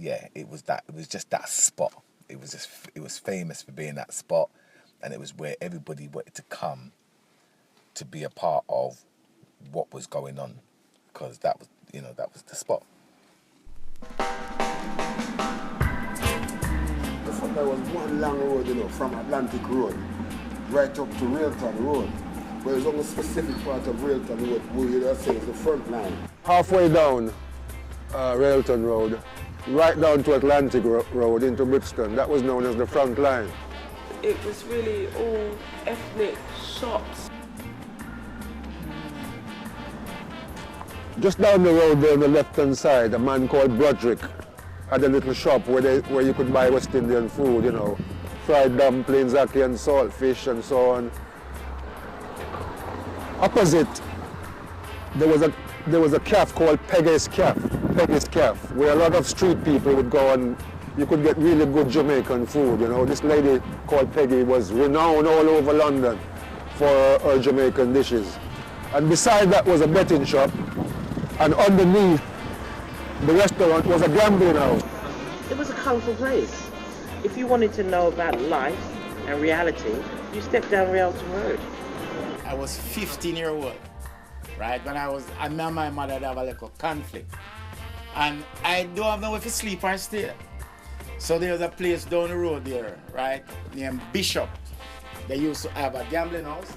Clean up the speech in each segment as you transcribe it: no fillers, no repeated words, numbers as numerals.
yeah, it was just that spot. It was famous for being that spot, and it was where everybody wanted to come to be a part of what was going on, because that was the spot. There was one long road, from Atlantic Road right up to Railton Road. But there's only a specific part of Railton Road where you say is the front line. Halfway down Railton Road, right down to Atlantic Road into Brixton, that was known as the front line. It was really all ethnic shops. Just down the road there on the left-hand side, a man called Broderick had a little shop where you could buy West Indian food, fried dumplings, ackee and saltfish and so on. Opposite, there was a cafe called Peggy's Cafe, where a lot of street people would go and you could get really good Jamaican food. This lady called Peggy was renowned all over London for her Jamaican dishes. And beside that was a betting shop, and underneath the restaurant was a gambling house. It was a colourful place. If you wanted to know about life and reality, you stepped down Railton Road. I was 15-year-old, right? When I met my mother, there was a little conflict. And I don't have nowhere to sleep or stay. So there was a place down the road there, right, named Bishop. They used to have a gambling house,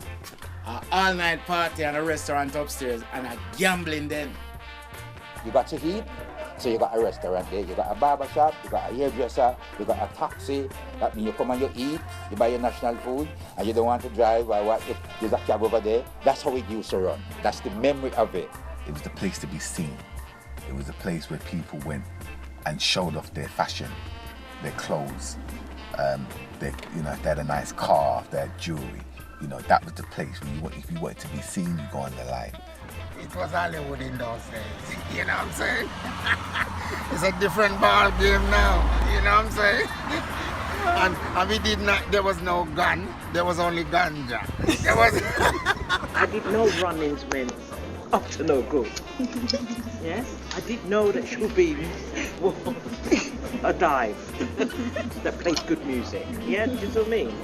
an all-night party and a restaurant upstairs, and a gambling den. You got to eat, so you got a restaurant there, you got a barber shop, you got a hairdresser, you got a taxi. That means you come and you eat, you buy your national food, and you don't want to drive or what, there's a cab over there. That's how it used to run. That's the memory of it. It was the place to be seen. It was a place where people went and showed off their fashion, their clothes. If they had a nice car, if they had jewelry. That was the place where if you wanted to be seen, you go on the line. It was Hollywood in those days, you know what I'm saying? It's a different ball game now, you know what I'm saying? And we did not, there was no gun, there was only ganja. I didn't know run-ins meant up to no good. Yes? I didn't know that Shubin was a dive that plays good music. Yeah, do you know what I mean?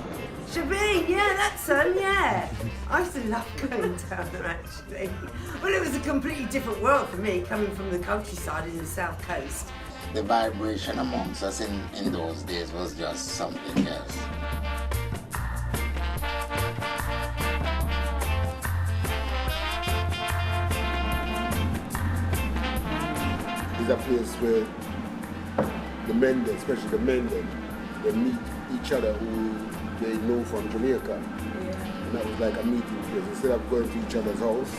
Shebeen, yeah, that's so, yeah. I used to love going down there, actually. Well, it was a completely different world for me, coming from the countryside in the south coast. The vibration amongst us in those days was just something else. It's a place where the men, especially the men, they meet each other who they know from Jamaica. Yeah. And that was like a meeting place. Instead of going to each other's house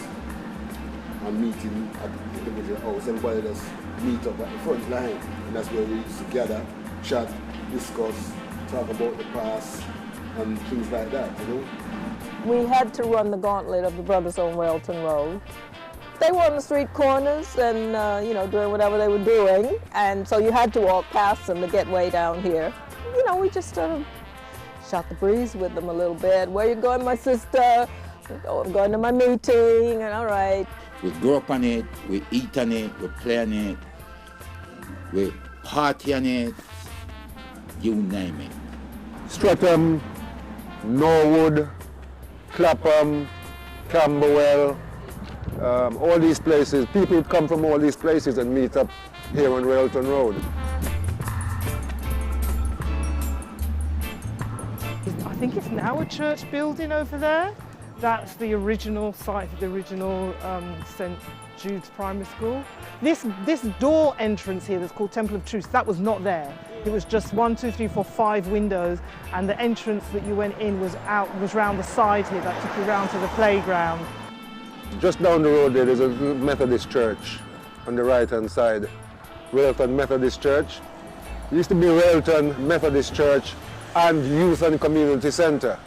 and meeting at the individual house, everybody just meet up at the front line. And that's where we used to gather, chat, discuss, talk about the past and things like that, We had to run the gauntlet of the brothers on Railton Road. They were on the street corners and, doing whatever they were doing. And so you had to walk past them to get way down here. We just shot the breeze with them a little bit. Where you going, my sister? I'm going to my meeting, and all right. We grew up on it, we eat on it, we play on it, we party on it, you name it. Streatham, Norwood, Clapham, Camberwell, all these places. People would come from all these places and meet up here on Railton Road. I think it's now a church building over there. That's the original site of the original St. Jude's Primary School. This door entrance here that's called Temple of Truth, that was not there. It was just 1, 2, 3, 4, 5 windows, and the entrance that you went in was round the side here. That took you round to the playground. Just down the road there's a Methodist church on the right-hand side. Railton Methodist Church. It used to be Railton Methodist Church and Youth and Community Centre.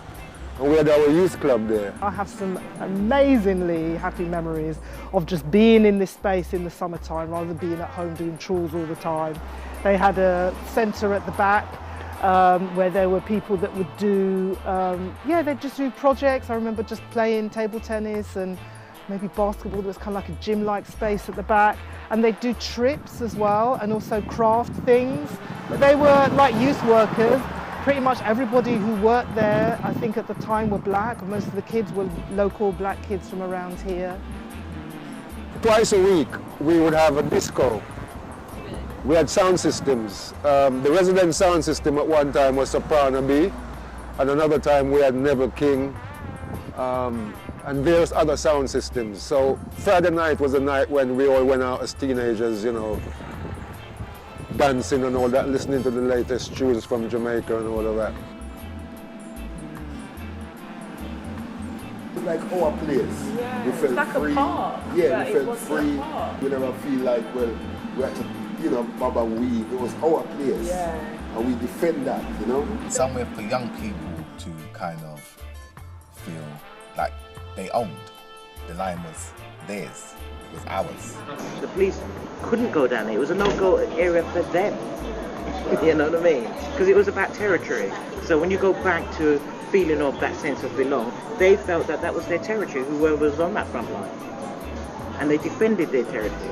And we had our youth club there. I have some amazingly happy memories of just being in this space in the summertime rather than being at home doing chores all the time. They had a centre at the back where there were people that would do, they'd just do projects. I remember just playing table tennis and maybe basketball. There was kind of like a gym-like space at the back. And they'd do trips as well, and also craft things. But they were like youth workers. Pretty much everybody who worked there, I think at the time, were black. Most of the kids were local black kids from around here. Twice a week, we would have a disco. We had sound systems. The resident sound system at one time was Soprano B, and another time we had Neville King, and various other sound systems. So Friday night was a night when we all went out as teenagers, you know, dancing and all that, listening to the latest tunes from Jamaica and all of that. It's like our place. Yeah, we it's felt like free. a park. Yeah, we it felt was free. a park. We never feel like, well, we had to, you know, Baba weave. It was our place. Yeah. And we defend that, you know? Somewhere for young people to kind of feel like they owned. The line was theirs, it was ours. The police couldn't go down there. It was a no-go area for them. You know what I mean? Because it was about territory. So when you go back to feeling of that sense of belong, they felt that that was their territory, whoever was on that front line. And they defended their territory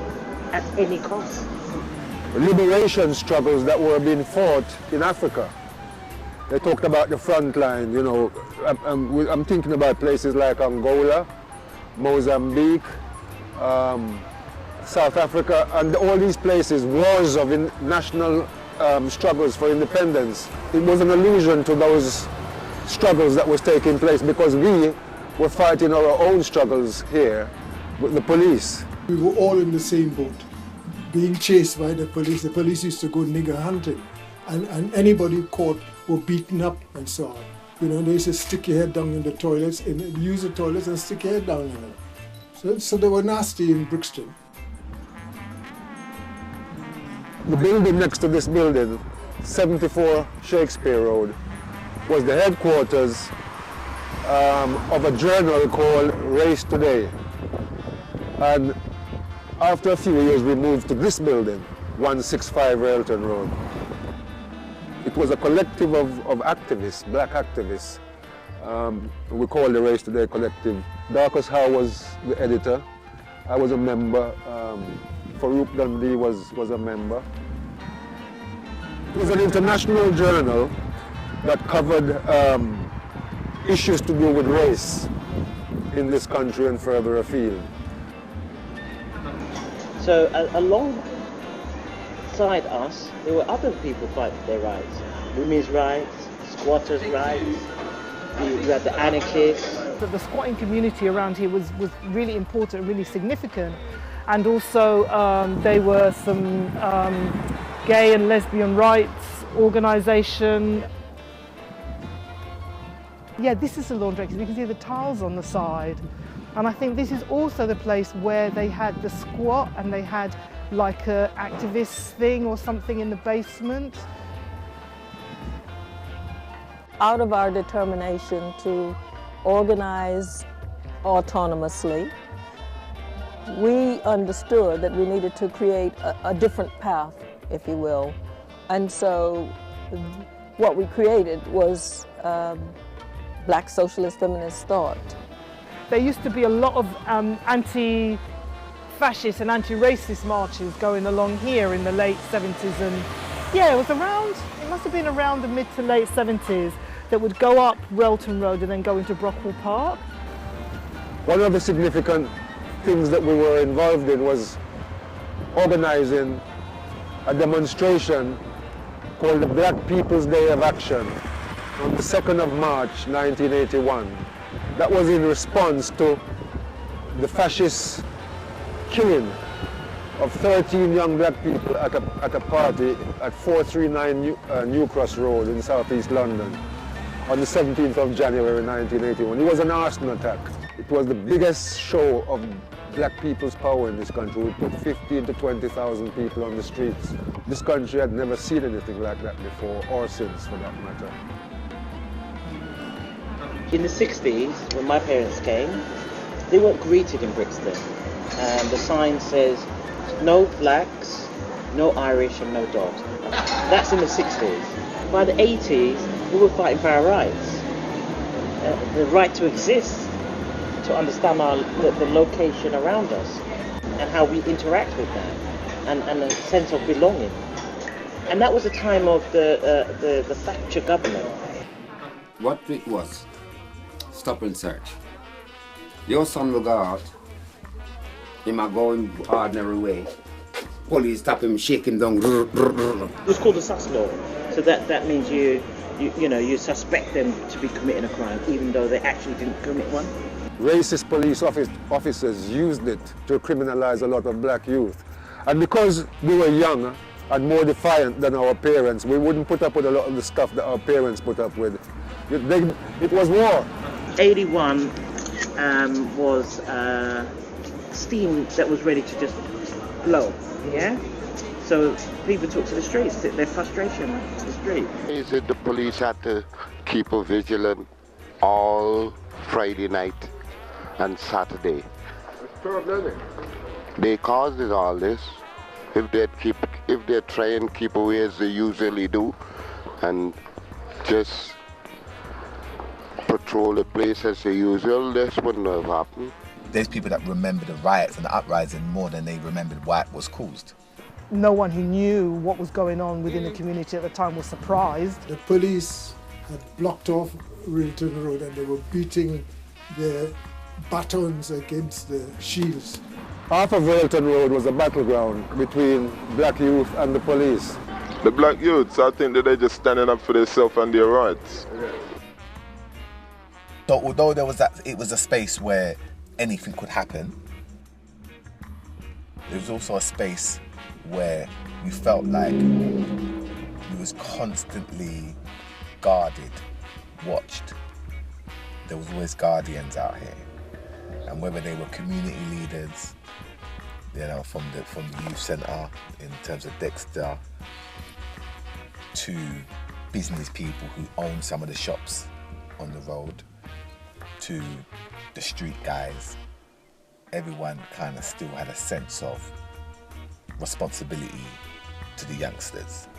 at any cost. Liberation struggles that were being fought in Africa. They talked about the front line, you know. I'm thinking about places like Angola, Mozambique, South Africa, and all these places, wars of national struggles for independence. It was an allusion to those struggles that was taking place because we were fighting our own struggles here with the police. We were all in the same boat, being chased by the police. The police used to go nigger hunting, and anybody caught were beaten up and so on. You know, they used to stick your head down in the toilets, and use the toilets and stick your head down in it. So they were nasty in Brixton. The building next to this building, 74 Shakespeare Road, was the headquarters of a journal called Race Today. And after a few years, we moved to this building, 165 Railton Road. It was a collective of activists, black activists. We called the Race Today Collective. Darcus Howe was the editor. I was a member. Farouk Dundee was a member. It was an international journal that covered issues to do with race in this country and further afield. So alongside us, there were other people fighting for their rights. Women's rights, squatters' rights, you had the anarchists. The squatting community around here was really important, really significant. And also there were some gay and lesbian rights organisation. Yeah, this is the laundrette. You can see the tiles on the side. And I think this is also the place where they had the squat and they had like a activist thing or something in the basement. Out of our determination to organize autonomously, we understood that we needed to create a different path, if you will. And so what we created was Black Socialist Feminist Thought. There used to be a lot of anti-fascist and anti-racist marches going along here in the late 70s, and yeah, it must have been around the mid to late 70s that would go up Railton Road and then go into Brockwell Park. One of the significant things that we were involved in was organizing a demonstration called the Black People's Day of Action on the 2nd of March 1981. That was in response to the fascist killing of 13 young black people at a party at 439 New Cross Road in southeast London on the 17th of January 1981. It was an arson attack. It was the biggest show of black people's power in this country. We put 15 to 20,000 people on the streets. This country had never seen anything like that before, or since for that matter. In the 60s, when my parents came, they weren't greeted in Brixton. And the sign says, no blacks, no Irish, and no dogs. That's in the 60s. By the 80s, we were fighting for our rights. The right to exist, to understand the location around us and how we interact with that, and a sense of belonging. And that was a time of the Thatcher government. What it was, stop and search. Your son will go out, he might go in ordinary way. Police stop him, shake him down. It was called the sus law. So that means you suspect them to be committing a crime, even though they actually didn't commit one. Racist police officers used it to criminalize a lot of black youth. And because we were young and more defiant than our parents, we wouldn't put up with a lot of the stuff that our parents put up with. It was war. 81 was steam that was ready to just blow, yeah? So people took to the streets, their frustration to the street. Is it the police had to keep a vigilant all Friday night and Saturday? They caused it all this. If they try and keep away as they usually do, and just patrol the place as they usual, this wouldn't have happened. There's people that remember the riots and the uprising more than they remembered why it was caused. No one who knew what was going on within the community at the time was surprised. The police had blocked off Railton Road and they were beating their batons against the shields. Half of Railton Road was a battleground between black youth and the police. The black youths, I think that they're just standing up for themselves and their rights. So although it was a space where anything could happen, there was also a space where you felt like you was constantly guarded, watched. There was always guardians out here, and whether they were community leaders, from the youth centre in terms of Dexter, to business people who own some of the shops on the road, to the street guys, everyone kind of still had a sense of responsibility to the youngsters.